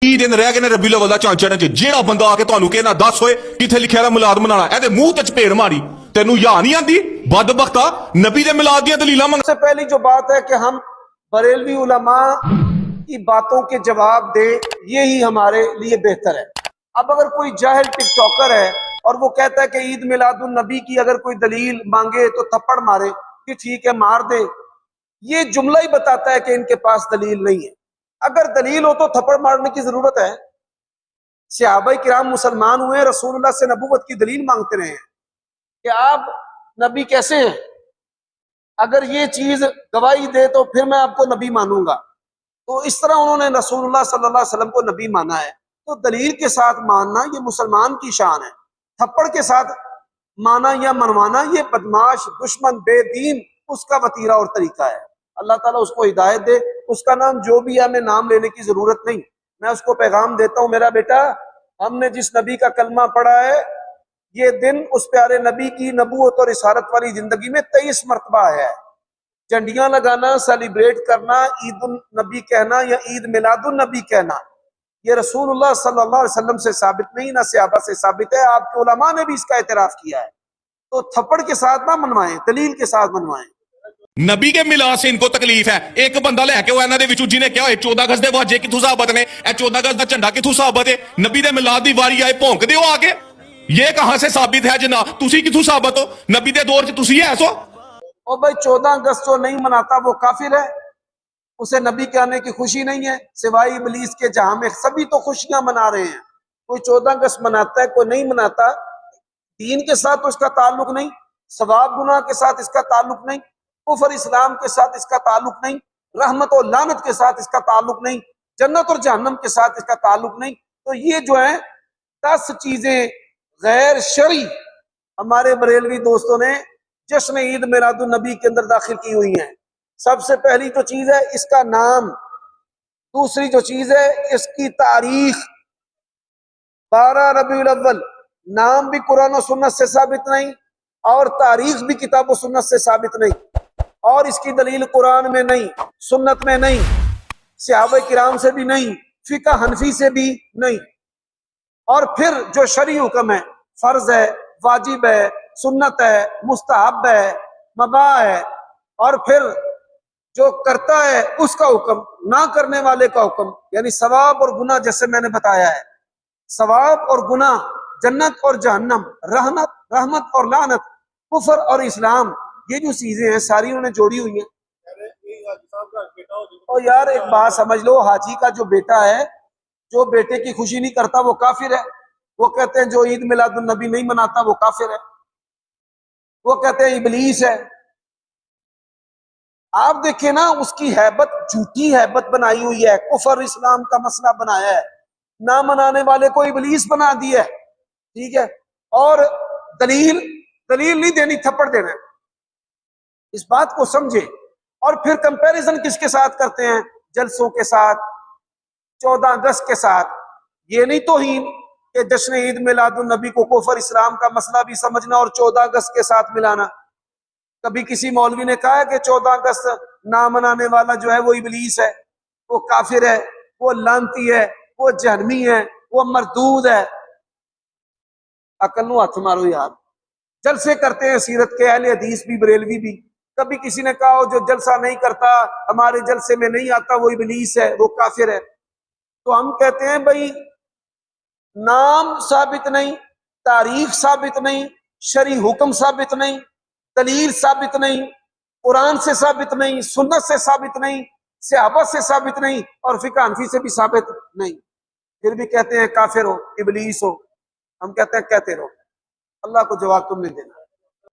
30 दिन रह गए ने रबी अव्वल दा चंद चढ़न च। जेड़ा बंदा आके तुहानू कहना दस होए किथे लिखिआ दा मिलाद मनाना, एदे मुंह ते चपेड़ मारी। तेनू या नहीं आंदी बदबख्ता नबी दे मिलाद दियां दलीलां मंग। सबसे पहली जो बात है कि हम बरेलवी उलमा की बातों के जवाब दे, यही हमारे लिए बेहतर है। अब अगर कोई जाहिल टिकटॉकर है और वो कहता है कि ईद मिलादुन नबी की अगर कोई दलील मांगे तो थप्पड़ मारे कि ठीक है मार दे, ये जुमला ही बताता है कि इनके पास दलील नहीं है। अगर दलील हो तो थप्पड़ मारने की जरूरत है। सहाबा किराम मुसलमान हुए, रसूलुल्लाह से नबूवत की दलील मांगते रहे हैं कि आप नबी कैसे हैं, अगर ये चीज गवाही दे तो फिर मैं आपको नबी मानूंगा। तो इस तरह उन्होंने रसूलुल्लाह सल्लल्लाहु अलैहि वसल्लम को नबी माना है। तो दलील के साथ मानना ये मुसलमान की शान है। थप्पड़ के साथ माना या मनवाना ये बदमाश, दुश्मन, बेदीन उसका वतीरा और तरीका है। अल्लाह ताला उसको हिदायत दे। उसका नाम जो भी है, हमें नाम लेने की जरूरत नहीं। मैं उसको पैगाम देता हूँ, मेरा बेटा, हमने जिस नबी का कलमा पढ़ा है, ये दिन उस प्यारे नबी की नबूवत और रिसालत वाली जिंदगी में 23 मरतबा है। झंडियां लगाना, सेलिब्रेट करना, ईद उन नबी कहना या ईद मिलादुन नबी कहना, ये रसूलुल्लाह सल्लल्लाहु अलैहि वसल्लम से साबित नहीं, ना सहाबा से साबित है। आपके उलमा ने भी इसका एतराफ किया है। तो थप्पड़ के साथ ना मनवाएं, दलील के साथ मनवाएं। नबी के मिलाद से इनको तकलीफ है। एक बंदा लैके वो इन्हां दे विचों जिन्हें क्या 14 गज दे वाजे किथों साबत ने, 14 गज दा झंडा किथों साबत है। नबी दे मिलाद दी वारी आए भौंक दे हो आके, ये कहां से साबित है जनाब? तुसी किथों साबत हो? नबी दे दौर च तुसी है सो? ओ भाई 14 अगस्त जो नहीं मनाता वो काफिर है, उसे नबी के आने की खुशी नहीं है। सिवाय इबलीस के जहां में सभी तो खुशियां मना रहे हैं। कोई 14 अगस्त मनाता है, कोई नहीं मनाता। दीन के साथ तो इसका ताल्लुक नहीं, सवाब गुनाह के साथ इसका ताल्लुक नहीं, कुफर इस्लाम के साथ इसका ताल्लुक नहीं, रहमत और लानत के साथ इसका ताल्लुक नहीं, जन्नत और जहन्नम के साथ इसका ताल्लुक नहीं। तो ये जो है 10 चीजें गैर शरई हमारे बरेलवी दोस्तों ने जश्न ईद मिलादुन नबी के अंदर दाखिल की हुई हैं। सबसे पहली जो चीज है इसका नाम, दूसरी जो चीज है इसकी तारीख। 12 रबीउल अव्वल, नाम भी कुरान और सुन्नत से साबित नहीं और तारीख भी किताब और सुन्नत से साबित नहीं, और इसकी दलील कुरान में नहीं, सुन्नत में नहीं, सहाबा किराम से भी नहीं, फिका हनफी से भी नहीं। और फिर जो शरई हुक्म है, फर्ज है, वाजिब है, सुन्नत है, मुस्तहब है, मबाह है, और फिर जो करता है उसका हुक्म, ना करने वाले का हुक्म, यानी सवाब और गुनाह। जैसे मैंने बताया है, सवाब और गुनाह, जन्नत और जहन्नम, रहमत और लानत, कुफर और इस्लाम, ये जो चीजें हैं सारी उन्होंने जोड़ी हुई हैं। और यार एक बात समझ लो, हाजी का जो बेटा है, जो बेटे की खुशी नहीं करता वो काफिर है। वो कहते हैं जो ईद मिलादुन नबी नहीं मनाता वो काफिर है। वो कहते हैं इबलीस है। आप देखिए ना, उसकी हैबत झूठी हैबत बनाई हुई है, कुफर इस्लाम का मसला बनाया है, ना मनाने वाले को इबलीस बना दिया है। ठीक है, और दलील नहीं देनी, थप्पड़ देना है। इस बात को समझे। और फिर कंपैरिजन किसके साथ करते हैं? जलसों के साथ, 14 अगस्त के साथ। ये नहीं तौहीन कि जश्न ईद मिलादुन नबी को कुफर इस्लाम का मसला भी समझना और 14 अगस्त के साथ मिलाना। कभी किसी मौलवी ने कहा है कि 14 अगस्त ना मनाने वाला जो है वो इबलीस है, वो काफिर है, वो लानती है, वो जहन्नमी है, वो मरदूद है? अकल नू हथ मारो यार। जलसे करते हैं सीरत के अहले हदीस भी, बरेलवी भी। कभी किसी ने कहा जो जलसा नहीं करता, हमारे जलसे में नहीं आता, वो इबलीस है, वो काफिर है। तो हम कहते हैं भाई, नाम साबित नहीं, तारीख साबित नहीं, शरई हुक्म साबित नहीं, दलील साबित नहीं, कुरान से साबित नहीं, सुन्नत से साबित नहीं, सहाबा से साबित नहीं, और फिका हनफी से भी साबित नहीं, फिर भी कहते हैं काफिर हो, इबलीस हो। हम कहते हैं कहते रहो, अल्लाह को जवाब तुमने देना।